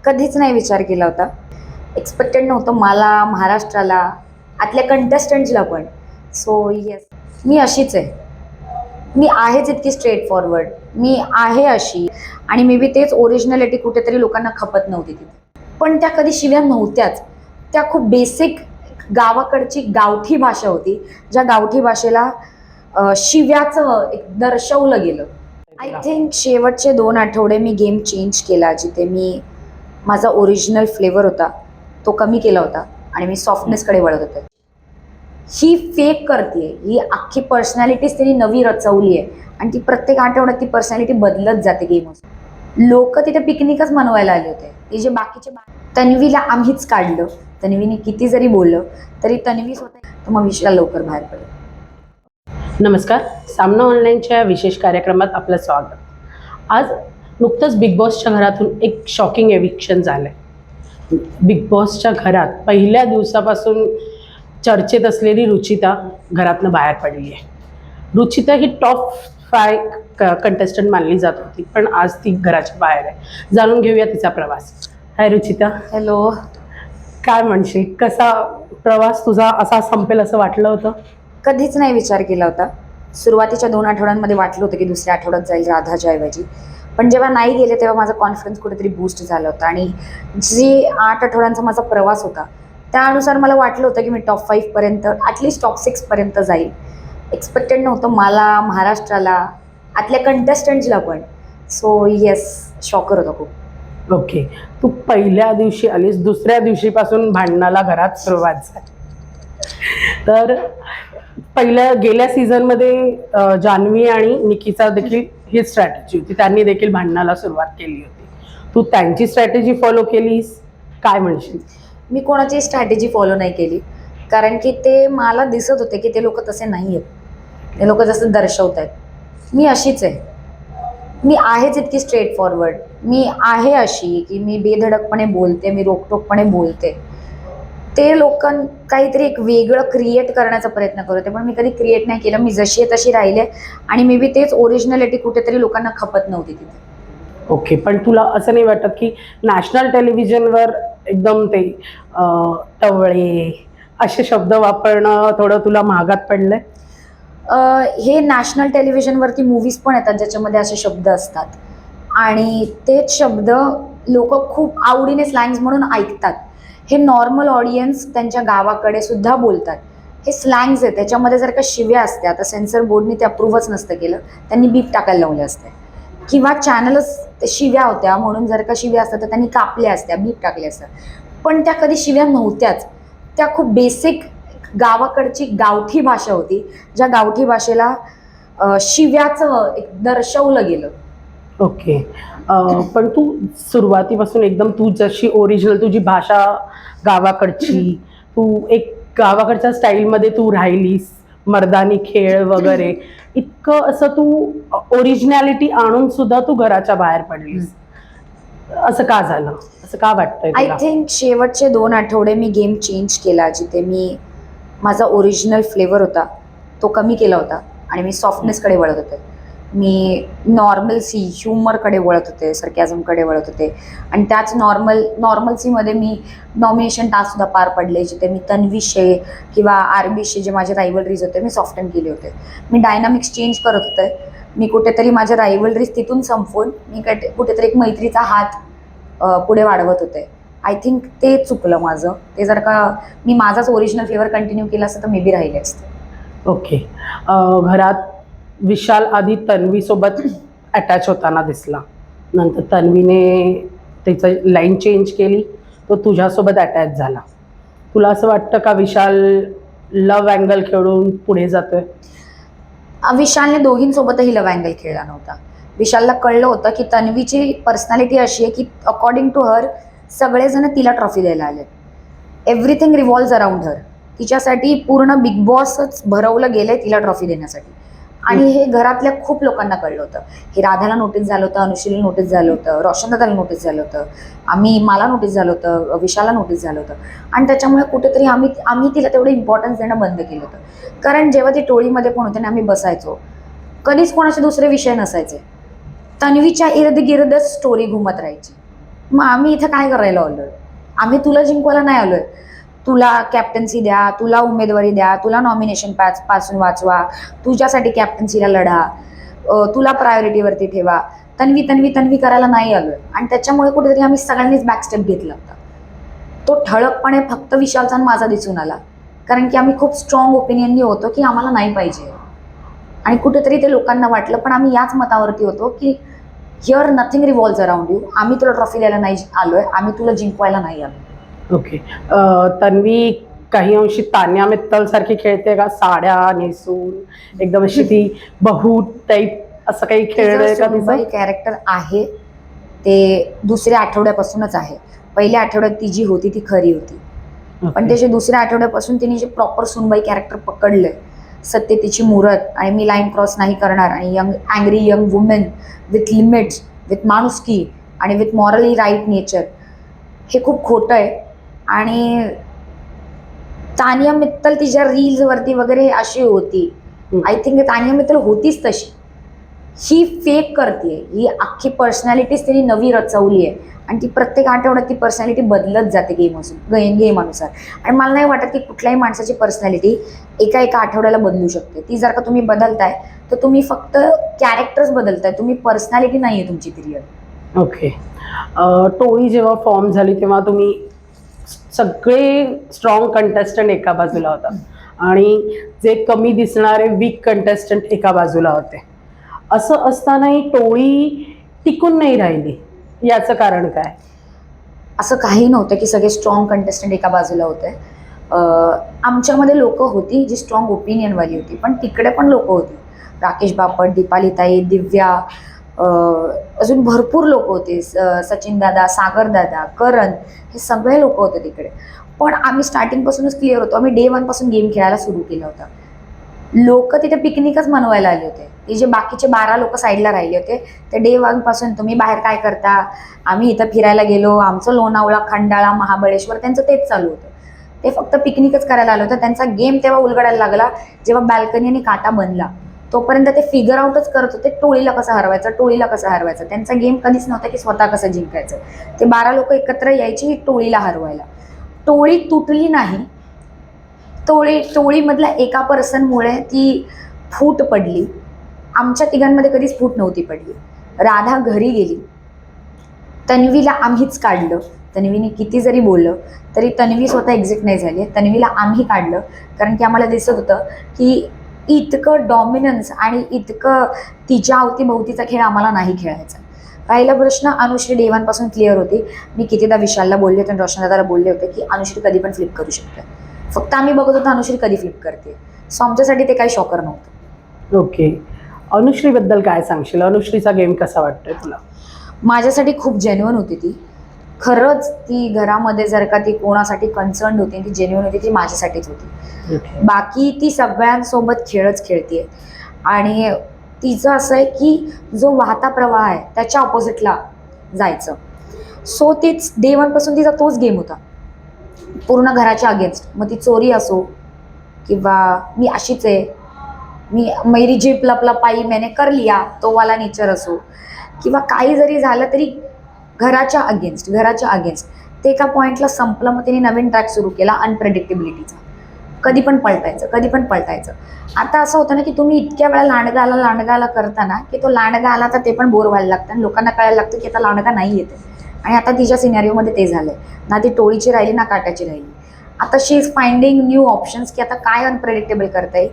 कधीच नाही विचार केला होता. एक्सपेक्टेड नव्हतं मला, महाराष्ट्राला, आतल्या कंटेस्टंट्सला पण. सो येस, मी अशीच आहे. मी आहेच इतकी स्ट्रेट फॉरवर्ड. मी आहे अशी आणि मे बी तेच ओरिजिनॅलिटी कुठेतरी लोकांना खपत नव्हती तिथे. पण त्या कधी शिव्या नव्हत्याच. त्या खूप बेसिक गावाकडची गावठी भाषा होती, ज्या गावठी भाषेला शिव्याचं एक दर्शवलं गेलं. आय थिंक शेवटचे 2 आठवडे मी गेम चेंज केला, जिथे मी माझा ओरिजिनल फ्लेवर होता तो कमी केला होता आणि मी सॉफ्टनेसकडे वळत होते. ही फेक करते, ही अख्खी पर्सनॅलिटीच तिने नवी रचवली आहे आणि ती प्रत्येक आठवड्यात ती पर्सनॅलिटी बदलत जाते गेम. लोक तिथे पिकनिकच मनवायला आले होते. ते जे बाकीचे तन्वीला आम्हीच काढलं. तन्वीने किती जरी बोललं तरी तन्वी स्वतः तर मग विषयाला लवकर बाहेर पडलं. नमस्कार, सामना ऑनलाईनच्या विशेष कार्यक्रमात आपलं स्वागत. आज नुकतंच बिग बॉसच्या घरातून एक शॉकिंग एविक्शन झालं आहे. बिग बॉसच्या घरात पहिल्या दिवसापासून चर्चेत असलेली रुचिता घरातनं बाहेर पडली आहे. रुचिता ही टॉप 5 कंटेस्टंट मानली जात होती, पण आज ती घराच्या बाहेर आहे. जाणून घेऊया तिचा प्रवास. हाय रुचिता. हॅलो. काय म्हणशील, कसा प्रवास तुझा असा संपेल असं वाटलं होतं? कधीच नाही विचार केला होता. सुरुवातीच्या 2 आठवड्यांमध्ये वाटलं होतं की दुसऱ्या आठवड्यात जाईल राधाच्या ऐवजी, पण जेव्हा नाही गेले तेव्हा माझा कॉन्फिडन्स कुठेतरी बूस्ट झाला होता. आणि जी 8 आठवड्यांचा माझा प्रवास होता त्यानुसार मला वाटलं होतं की मी टॉप 5 पर्यंत, ॲटलिस्ट टॉप 6 पर्यंत जाईल. एक्सपेक्टेड नव्हतं मला, महाराष्ट्राला, आतल्या कंटेस्टंट्सला पण. सो येस, शॉकर होता खूप. ओके, तू पहिल्या दिवशी आलीस, दुसऱ्या दिवशीपासून भांडणाला घरात सुरुवात झाली. तर गेल्या सीझनमध्ये जान्हवी आणि निकीचा देखील ही स्ट्रॅटेजी होती. त्यांनी देखील भांडणाला सुरुवात केली होती. तू त्यांची स्ट्रॅटेजी फॉलो केलीस, काय म्हणशील? मी कोणाची स्ट्रॅटेजी फॉलो नाही केली, कारण की ते मला दिसत होते की ते लोक तसे नाही आहेत. ते लोक जसं दर्शवत आहेत. मी अशीच आहे. मी आहेच इतकी स्ट्रेट फॉरवर्ड. मी आहे अशी की मी बेधडकपणे बोलते, मी रोकटोकपणे बोलते. ते लोक काहीतरी एक वेगळं क्रिएट करण्याचा प्रयत्न करत होते, पण मी कधी क्रिएट नाही केलं. मी जशी आहे तशी राहिले आणि मे बी तेच ओरिजिनॅलिटी कुठेतरी लोकांना खपत नव्हती तिथे. ओके, पण तुला असं नाही वाटत की नॅशनल टेलिव्हिजनवर एकदम ते टवळे असे शब्द वापरणं थोडं तुला महागात पडलंय? हे नॅशनल टेलिव्हिजनवरती मूवीज पण येतात ज्याच्यामध्ये असे शब्द असतात आणि तेच शब्द लोक खूप आवडीने स्लँग्स म्हणून ऐकतात. हे नॉर्मल ऑडियन्स त्यांच्या गावाकडे सुद्धा बोलतात. हे स्लँग्स आहेत, त्याच्यामध्ये जर का शिव्या असत्या तर सेन्सर बोर्डने ते अप्रूव्हच नसतं केलं, त्यांनी बीप टाकायला लावले असते. किंवा चॅनलच शिव्या होत्या म्हणून जर का शिव्या असतात तर त्यांनी कापल्या असत्या, बीप टाकल्या असत्या. पण त्या कधी शिव्या नव्हत्याच. त्या खूप बेसिक गावाकडची गावठी भाषा होती, ज्या गावठी भाषेला शिव्याचं एक दर्शवलं गेलं. ओके, पण तू सुरुवातीपासून एकदम तू जशी ओरिजिनल तुझी भाषा गावाकडची, तू एक गावाकडच्या स्टाईलमध्ये तू राहिलीस, मर्दानी खेळ वगैरे, इतकं असं तू ओरिजिनॅलिटी आणून सुद्धा तू घराच्या बाहेर पडलीस. असं का झालं, असं का वाटतंय? आय थिंक शेवटचे 2 आठवडे मी गेम चेंज केला, जिथे मी माझा ओरिजिनल फ्लेवर होता तो कमी केला होता आणि मी सॉफ्टनेसकडे वळत होते. मी नॉर्मलसी, ह्युमरकडे वळत होते, सरकॅझमकडे वळत होते. आणि त्याच नॉर्मलसीमध्ये मी नॉमिनेशन टास्कसुद्धा पार पडले, जिथे मी तन्वीशे किंवा आरबीशे जे माझे रायव्हलरीज होते मी सॉफ्टन केले होते. मी डायनामिक्स चेंज करत होते. मी कुठेतरी माझ्या रायव्हलरीज तिथून संपवून मी कुठेतरी एक मैत्रीचा हात पुढे वाढवत होते. आय थिंक ते चुकलं माझं. ते जर का मी माझाच ओरिजिनल फ्लेवर कंटिन्यू केला असतं तर मे बी राहिले असते. ओके, घरात विशाल आधी तन्वीसोबत अटॅच होताना दिसला, नंतर तन्वीने त्याचं लाईन चेंज केली, तो तुझ्यासोबत अटॅच झाला. तुला असं वाटतं का विशाल लव्ह अँगल खेळून पुढे जातोय? विशालने दोघींसोबतही लव्ह अँगल खेळला नव्हता. विशालला कळलं होतं की तन्वीची पर्सनॅलिटी अशी आहे की अकॉर्डिंग टू हर सगळेजण तिला ट्रॉफी द्यायला आले. एव्हरीथिंग रिव्हॉल्व्स अराउंड हर. तिच्यासाठी पूर्ण बिग बॉसच भरवलं गेलंय तिला ट्रॉफी देण्यासाठी. आणि हे घरातल्या खूप लोकांना कळलं होतं. हे राधाला नोटीस झालं होतं, अनुश्रीला नोटीस झालं होतं, रोशन दादाला नोटीस झालं होतं, मला नोटीस झालं होतं, विशालला नोटीस झालं होतं. आणि त्याच्यामुळे कुठेतरी आम्ही तिला तेवढं इम्पॉर्टन्स देणं बंद केलं होतं. कारण जेव्हा ती टोळीमध्ये कोण होते ना, आम्ही बसायचो, कधीच कोणाचे दुसरे विषय नसायचे. तन्वीच्या इर्द गिर्दच स्टोरी घुमत राहायची. मग आम्ही इथं काय करायला आलोय? आम्ही तुला जिंकवायला नाही आलोय. तुला कॅप्टन्सी द्या, तुला उमेदवारी द्या, तुला नॉमिनेशन पासून वाचवा, तुझ्यासाठी कॅप्टन्सीला लढा, तुला प्रायोरिटीवरती ठेवा. तन्वी तन्वी तन्वी करायला नाही आलोय. आणि त्याच्यामुळे कुठेतरी आम्ही सगळ्यांनीच बॅकस्टेप घेतला होता. तो ठळकपणे फक्त विशालचा आणि माझा दिसून आला, कारण की आम्ही खूप स्ट्रॉंग ओपिनियननी होतो की आम्हाला नाही पाहिजे. आणि कुठेतरी ते लोकांना वाटलं, पण आम्ही याच मतावरती होतो की here nothing revolves around you. आम्ही तुला ट्रॉफी द्यायला नाही आलोय, आम्ही तुला जिंकवायला नाही आलो. ओके. तन्वी काही अंशी तान्या मित्तल सारखी खेळते का, साड्या नेसून एकदम अशी ती बहू टाईप, असं काही खेळलंय का तिचं? कॅरेक्टर आहे ते दुसऱ्या आठवड्यापासूनच आहे. पहिल्या आठवड्यात ती जी होती ती खरी होती, पण त्याच्या दुसऱ्या आठवड्यापासून तिने जे प्रॉपर सुनबाई कॅरेक्टर पकडलंय, सत्यतेची मुहूर्त, आणि मी लाईन क्रॉस नाही करणार, आणि angry young women with limits, with माणुसकी आणि विथ मॉरली राईट नेचर, हे खूप खोटं आहे. आणि तानिया मित्तल तिच्या रील्सवरती वगैरे अशी होती. आय थिंक तानिया मित्तल होतीच तशी. ही फेक करते, ही अख्खी पर्सनॅलिटीच तिने नवी रचवली आहे, आणि ती प्रत्येक आठवड्यात ती पर्सनॅलिटी बदलत जाते गेमनुसार. आणि मला नाही वाटत की कुठल्याही माणसाची पर्सनॅलिटी एका आठवड्याला बदलू शकते. ती जर का तुम्ही बदलताय तर तुम्ही फक्त कॅरेक्टर्स बदलताय, तुम्ही पर्सनॅलिटी नाही आहे तुमची ती रिअल. ओके. टोळी जेव्हा फॉर्म झाली तेव्हा तुम्ही सगळे स्ट्रॉंग कंटेस्टंट एका बाजूला होता आणि जे कमी दिसणारे वीक कंटेस्टंट एका बाजूला होते. असं असतानाही टोळी टिकून नाही राहिली, याचं कारण काय? असं काही नव्हतं की सगळे स्ट्रॉंग कंटेस्टंट एका बाजूला होते. आमच्यामध्ये लोक होती जी स्ट्रॉंग ओपिनियनवाली होती, पण तिकडे पण लोक होती. राकेश बापट, दीपालीताई, दिव्या, अजून भरपूर लोक होते, सचिन दादा, सागर दादा, करण, हे सगळे लोक होते तिकडे. पण आम्ही स्टार्टिंगपासूनच क्लिअर होतो. आम्ही डे 1 पासून गेम खेळायला सुरू केला होता. लोक तिथे पिकनिकच मनवायला आले होते. ते जे बाकीचे 12 लोक साईडला राहिले होते ते डे 1 पासून, तुम्ही बाहेर काय करता, आम्ही इथं फिरायला गेलो, आमचं लोणावळा, खंडाळा, महाबळेश्वर, त्यांचं तेच चालू होतं. ते फक्त पिकनिकच करायला आलं होतं. त्यांचा गेम तेव्हा उलगडायला लागला जेव्हा बाल्कनीने काटा बनला. तोपर्यंत ते फिगर आउटच करत होते, टोळीला कसं हरवायचं, टोळीला कसं हरवायचं. त्यांचा गेम कधीच नव्हता की स्वतः कसं जिंकायचं. ते 12 लोक एकत्र यायची टोळीला हरवायला. टोळी तुटली नाही. टोळीमधल्या एका पर्सनमुळे ती फूट पडली. आमच्या तिघांमध्ये कधीच फूट नव्हती पडली. राधा घरी गेली, तन्वीला आम्हीच काढलं. तन्वीने किती जरी बोललं तरी तन्वी स्वतः एक्झिट नाही झाली. तन्वीला आम्ही काढलं, कारण की आम्हाला दिसत होतं की इतकं डॉमिनन्स आणि इतकं तिच्या अवतीभोवतीचा खेळ आम्हाला नाही खेळायचा. राहिला प्रश्न, अनुश्री डे 1 पासून क्लिअर होती. मी कितीदा विशालला बोलले होते आणि रोशन दादाला बोलले होते की अनुश्री कधी पण फ्लिप करू शकते. फक्त आम्ही बघत होतो अनुश्री कधी फ्लिप करते. सो आमच्यासाठी ते काही शॉकर नव्हतं. ओके. अनुश्रीबद्दल काय सांगशील? अनुश्रीचा गेम कसा वाटतोय तुला? माझ्यासाठी खूप जेन्युइन होती ती. खरंच ती घरामध्ये जर का ती कोणासाठी कन्सर्न होती, ती जेन्युइन होती, ती माझ्यासाठीच होती. बाकी ती सगळ्यांसोबत खेळच खेळते. आणि तिचं असं आहे की जो वाहता प्रवाह आहे त्याच्या ऑपोजिटला जायचं. सो तीच डे 1 पासून तिचा तोच गेम होता, पूर्ण घराच्या अगेन्स्ट. मग ती चोरी असो किंवा मी अशीच आहे, मी मेरी जीप लपला पाई मैंने कर लिया, तो वाला नेचर असो, किंवा काही जरी झालं तरी घराच्या अगेन्स्ट. ते एका पॉईंटला संपलं. मग तिने नवीन ट्रॅक सुरू केला अनप्रेडिक्टेबिलिटीचा. कधी पण पलटायचं. आता असं होतं ना की तुम्ही इतक्या वेळा लांडगाला करताना की तो लांडगा आला तर ते पण बोर व्हायला लागतं आणि लोकांना कळायला लागतं की आता लांडगा नाही येते. आणि आता तिच्या सिनेरिओमध्ये ते झालंय. ना ती टोळीची राहिली ना काट्याची राहिली. आता शी इज फाइंडिंग न्यू ऑप्शन्स की आता काय अनप्रेडिक्टेबल करता येईल.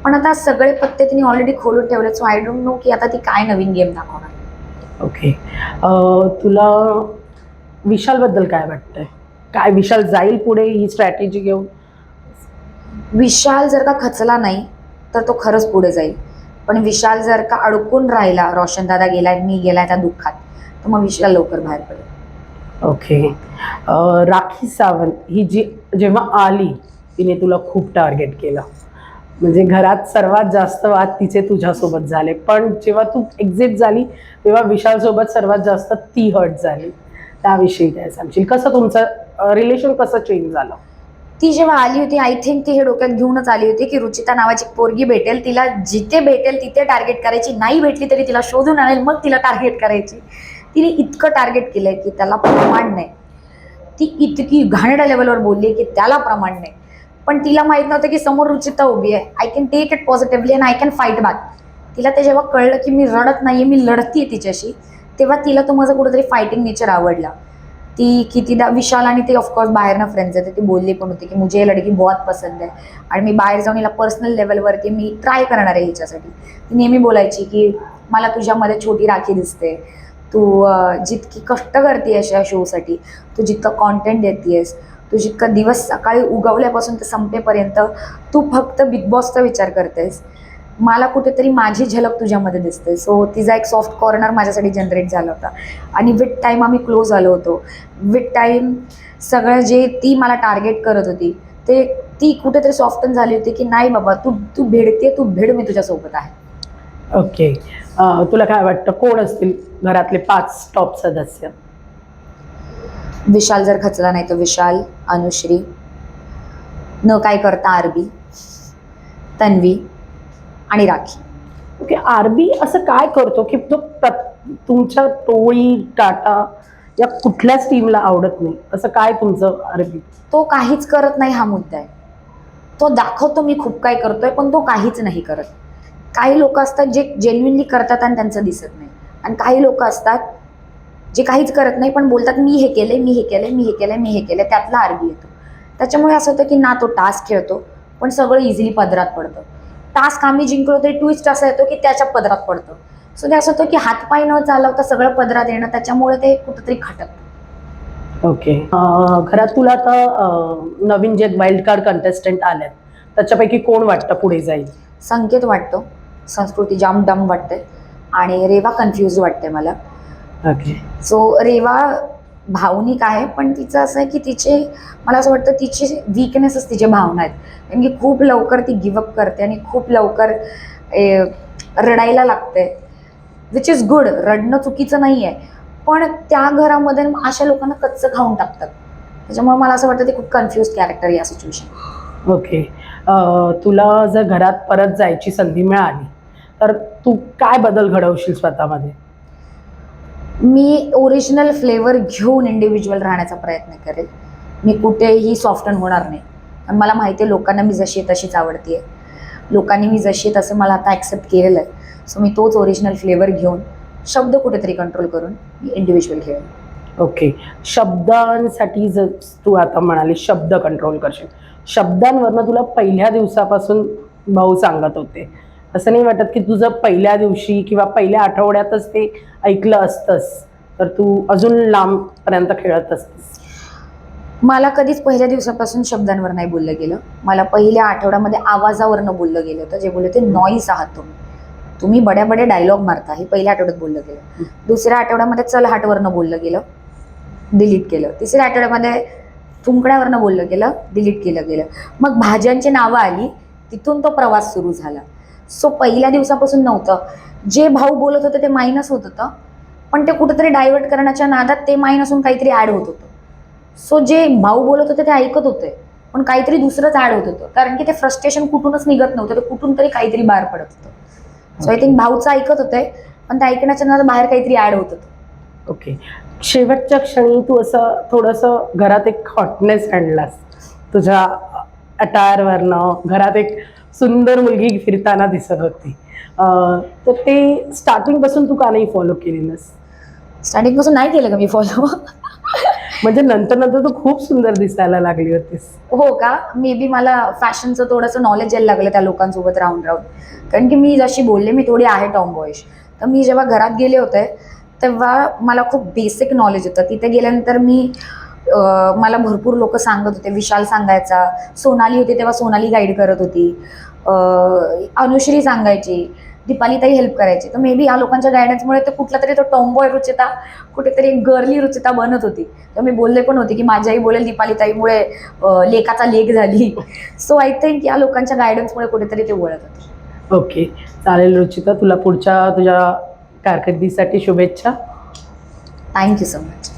पण आता सगळे पत्ते तिने ऑलरेडी खोलून ठेवले. सो आय डोंट नो की आता ती काय नवीन गेम दाखवणार. ओके. तुला विशालबद्दल काय वाटतंय? काय विशाल जाईल पुढे ही स्ट्रॅटेजी घेऊन? विशाल जर का खचला नाही तर तो खरंच पुढे जाईल. पण विशाल जर का अडकून राहिला, रोशन दादा गेलाय, मी गेलाय त्या दुःखात, तर मग विशाल लवकर बाहेर पडेल. ओके. राखी सावंत ही जी जेव्हा आली तिने तुला खूप टार्गेट केलं. म्हणजे घरात सर्वात जास्त वाद तिचे तुझ्यासोबत झाले. पण जेव्हा तू एक्झिट झाली तेव्हा विशालसोबत सर्वात जास्त ती हर्ट झाली. त्याविषयी काय सांगशील? कसं तुमचं रिलेशन कसं चेंज झालं? ती जेव्हा आली होती, आय थिंक ती हे डोक्यात घेऊनच आली होती की रुचिता नावाची पोरगी भेटेल, तिला जिथे भेटेल तिथे टार्गेट करायची, नाही भेटली तरी तिला शोधून आणेल, मग तिला टार्गेट करायची. तिने इतकं टार्गेट केलंय की त्याला प्रमाण नाही. ती इतकी घाणेरड्या लेवलवर बोलली की त्याला प्रमाण नाही. पण तिला माहित नव्हतं की समोर रुचिता उभी आहे. I can take it positively and I can fight back. तिला ते जेव्हा कळलं की मी रडत नाहीये, मी लढतीये तिच्याशी, तेव्हा तिला तो माझा कुठेतरी फायटिंग नेचर आवडला. ती कितीदा विशाल आणि ते ऑफकोर्स बाहेरनं फ्रेंड्स आहेत, ती बोलली पण होती की मुझे ये लड़की बहुत पसंद आहे आणि मी बाहेर जाऊन हिला पर्सनल लेवलवरती मी ट्राय करणार आहे हिच्यासाठी. ती नेहमी बोलायची की मला तुझ्यामध्ये छोटी राखी दिसते, तू जितकी कष्ट करतेयस या शोसाठी, तू जितकं कॉन्टेंट देतेयस, तू जितका दिवस सकाळी उगवल्यापासून ते संपेपर्यंत तू फक्त बिग बॉसचा विचार करतेस, मला कुठेतरी माझी झलक तुझ्यामध्ये दिसते. सो तिचा एक सॉफ्ट कॉर्नर माझ्यासाठी जनरेट झाला होता आणि विथ टाईम आम्ही क्लोज झालो होतो. विथ टाईम सगळं जे ती मला टार्गेट करत होती ते ती कुठेतरी सॉफ्टन झाली होती की नाही बाबा, तू तू भिडते, तू भिड, मी तुझ्यासोबत आहे. ओके. तुला काय वाटतं कोण असतील घरातले 5 टॉप सदस्य? विशाल जर खचला नाही तर विशाल, अनुश्री, न काय करता आरबी, तन्वी आणि राखी. ओके. आरबी असं काय करतो की तो तुमच्या टोळी टाटा या कुठल्याच टीमला आवडत नाही, असं काय तुमचं आरबी? तो काहीच करत नाही हा मुद्दा आहे. तो दाखवतो मी खूप काय करतोय, पण तो काहीच नाही करत. काही लोक असतात जे जेन्युइनली करतात आणि त्यांचं दिसत नाही, आणि काही लोक असतात जे काहीच करत नाही पण बोलतात मी हे केलंय, मी हे केलंय, मी हे केलंय, मी हे केलंय. त्यातला आरबी येतो. त्याच्यामुळे असं होतं की ना तो टास्क खेळतो पण सगळं इझिली पदरात पडतं. टास्क आम्ही जिंकलो तरी ट्विस्ट असा येतो की त्याच्या पदरात पडतो. सो ते असं होतं की हातपाय न चालवता सगळं पदरात येणं, त्याच्यामुळे ते कुठंतरी खटकतं. ओके. घरात तुला आता नवीन जे वाईल्ड कार्ड कंटेस्टंट आल्यात त्याच्यापैकी कोण वाटतं पुढे जाईल? संकेत वाटतो, संस्कृती जाम डम वाटते आणि रेवा कन्फ्यूज वाटते मला. ओके. सो रेवा भावनिक आहे पण तिचं असं आहे की तिचे, मला असं वाटतं तिचे वीकनेसच तिचे भावना आहेत. कारण की खूप लवकर ती गिवअप करते आणि खूप लवकर रडायला लागते, विच इज गुड. रडणं चुकीचं नाही आहे, पण त्या घरामध्ये अशा लोकांना कच्चं खाऊन टाकतात. त्याच्यामुळे मला असं वाटतं ते खूप कन्फ्युज कॅरेक्टर या सिच्युएशन. ओके. तुला जर घरात परत जायची संधी मिळाली तर तू काय बदल घडवशील स्वतःमध्ये? मी ओरिजिनल फ्लेवर घेऊन इंडिव्हिज्युअल राहण्याचा प्रयत्न करेल. मी कुठेही सॉफ्टन होणार नाही. आणि मला माहिती आहे लोकांना मी जशी आहे तशीच आवडते आहे. लोकांनी मी जशी आहे तसं मला आता ॲक्सेप्ट केलेलं आहे. सो मी तोच ओरिजिनल फ्लेवर घेऊन शब्द कुठेतरी कंट्रोल करून मी इंडिव्हिज्युअल घेईन. ओके. शब्दांसाठी जर तू आता म्हणाली शब्द कंट्रोल करशील, शब्दांवरनं तुला पहिल्या दिवसापासून भाऊ सांगत होते, असं नाही वाटत की तुझं पहिल्या दिवशी किंवा पहिल्या आठवड्यातच ते ऐकलं असतंस तर तू अजून लांबपर्यंत खेळत असतेस? मला कधीच पहिल्या दिवसापासून शब्दांवर नाही बोललं गेलं. मला पहिल्या आठवड्यामध्ये आवाजावरनं बोललं गेलं होतं. जे बोलले ते नॉईस आहात तुम्ही, तुम्ही बड्या बड्या डायलॉग मारता, हे पहिल्या आठवड्यात बोललं गेलं. दुसऱ्या आठवड्यामध्ये चल हाटवरनं बोललं गेलं, डिलीट केलं. तिसऱ्या आठवड्यामध्ये थुंकण्यावरनं बोललं गेलं, डिलीट केलं गेलं. मग भाज्यांची नावं आली, तिथून तो प्रवास सुरू झाला. सो पहिल्या दिवसापासून नव्हतं. जे भाऊ बोलत होते ते मायनस होत होतं, पण ते कुठेतरी डायव्हर्ट करण्याच्या नादात ते मायनसून काहीतरी ॲड होत होतं. सो जे भाऊ बोलत होते ते ऐकत होते, पण काहीतरी दुसरंच ॲड होत होतं. कारण की ते फ्रस्ट्रेशन कुठूनच निघत नव्हतं, ते कुठून तरी काहीतरी बाहेर पडत होतं. सो आय थिंक भाऊचं ऐकत होते, पण त्या ऐकण्याच्या नादात बाहेर काहीतरी ॲड होत होतं. ओके. शेवटच्या क्षणी तू असं थोडंसं घरात एक हॉटनेस आणलास तुझ्या अटायरवरनं. घरात एक सुंदर मुलगी फिरताना दिसत होती, तर ते स्टार्टिंगपासून तू का नाही फॉलो केलेलंस? स्टार्टिंगपासून नाही केलं का मी फॉलो? म्हणजे नंतर नंतर तू खूप सुंदर दिसायला लागली होतीस. हो का? मे बी मला फॅशनचं थोडंसं नॉलेज यायला लागलं त्या लोकांसोबत राहून राहून. कारण की मी जशी बोलले मी थोडी आहे टॉम बॉयश. तर मी जेव्हा घरात गेले होते तेव्हा मला खूप बेसिक नॉलेज होतं. तिथे गेल्यानंतर मला भरपूर लोक सांगत होते. विशाल सांगायचा, सोनाली होती तेव्हा सोनाली गाईड करत होती, अनुश्री सांगायची, दीपालीताई हेल्प करायची. तर मे बी या लोकांच्या गायडन्समुळे तर कुठला तरी तो टॉमबॉय रुचिता कुठेतरी एक गर्ली रुचिता बनत होती. तर मी बोलले पण होते की माझी आई बोलेल दीपालीताईमुळे लेकाचा लेक झाली. सो आय थिंक या लोकांच्या गायडन्समुळे कुठेतरी ते वळत होते. ओके. चालेल रुचिता, तुला पुढच्या तुझ्या कारकिर्दीसाठी शुभेच्छा. Thank you so much.